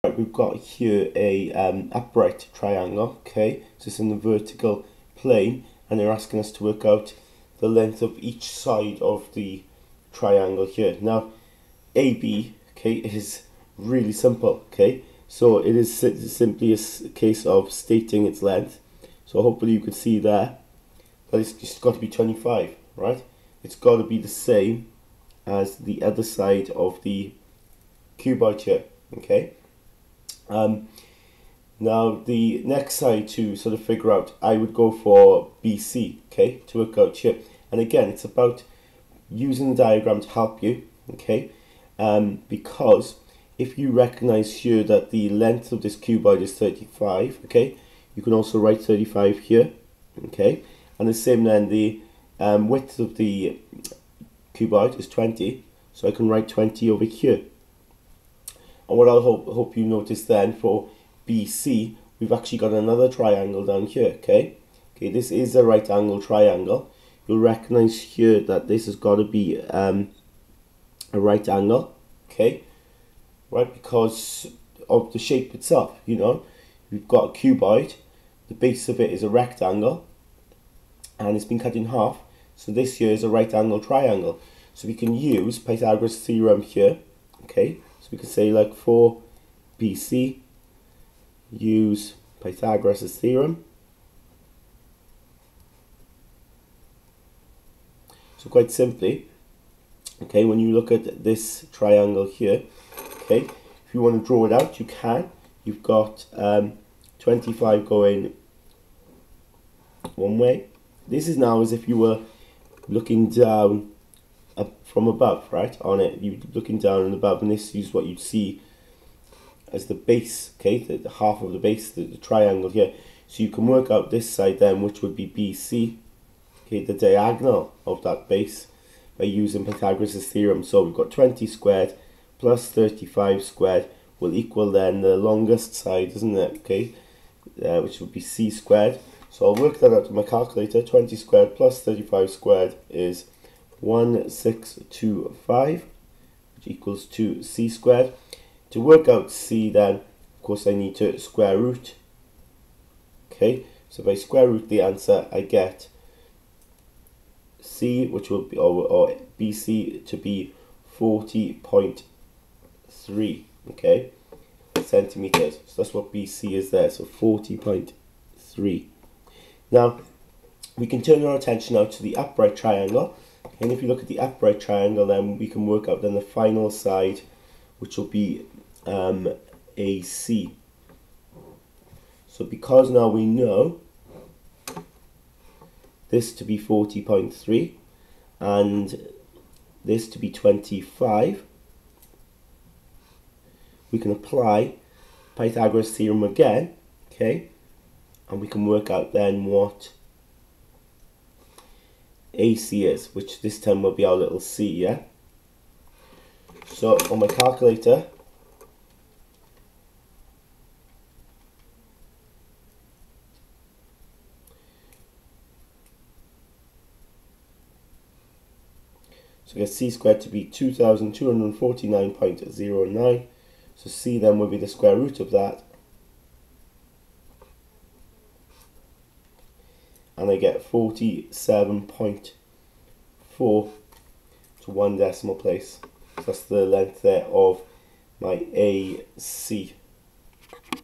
Right, we've got here a upright triangle, okay, so it's in the vertical plane, and they're asking us to work out the length of each side of the triangle here. Now, AB, okay, is really simple, okay, so it is simply a case of stating its length. So hopefully you could see there, but it's just got to be 25, right? It's got to be the same as the other side of the cuboid here, okay? Now the next side to sort of figure out, I would go for BC, okay, to work out here. And again, it's about using the diagram to help you, okay, because if you recognize here that the length of this cuboid is 35, okay, you can also write 35 here, okay, and the same then, the width of the cuboid is 20, so I can write 20 over here. And what I'll hope you notice then for BC, we've actually got another triangle down here, okay? Okay, this is a right angle triangle. You'll recognize here that this has got to be a right angle, okay? Right, because of the shape itself, you know. We've got a cuboid, the base of it is a rectangle, and it's been cut in half. So this here is a right angle triangle. So we can use Pythagoras Theorem here, okay? So we can say, like, for BC, use Pythagoras' theorem. So quite simply, okay, when you look at this triangle here, okay, if you want to draw it out, you can. You've got 25 going one way. This is now as if you were looking down from above, right, on it. You're looking down and above, and this is what you'd see as the base, okay, the half of the base, the triangle here. So you can work out this side then, which would be BC, okay, the diagonal of that base, by using Pythagoras' theorem. So we've got 20 squared plus 35 squared will equal then the longest side, isn't it, okay, which would be C squared. So I'll work that out with my calculator. 20 squared plus 35 squared is 1625, which equals to C squared. To work out C then, of course, I need to square root. Okay, so if I square root the answer, I get C, which will be, or BC to be 40.3, okay, centimeters. So that's what BC is there, so 40.3. Now, we can turn our attention now to the upright triangle. And if you look at the upright triangle, then we can work out then the final side, which will be AC. So because now we know this to be 40.3 and this to be 25, we can apply Pythagoras theorem again, okay, and we can work out then what AC is, which this time will be our little c, yeah? So on my calculator, so I get c squared to be 2249.09. So c then will be the square root of that, and I get 47.4 to one decimal place. So that's the length there of my AC.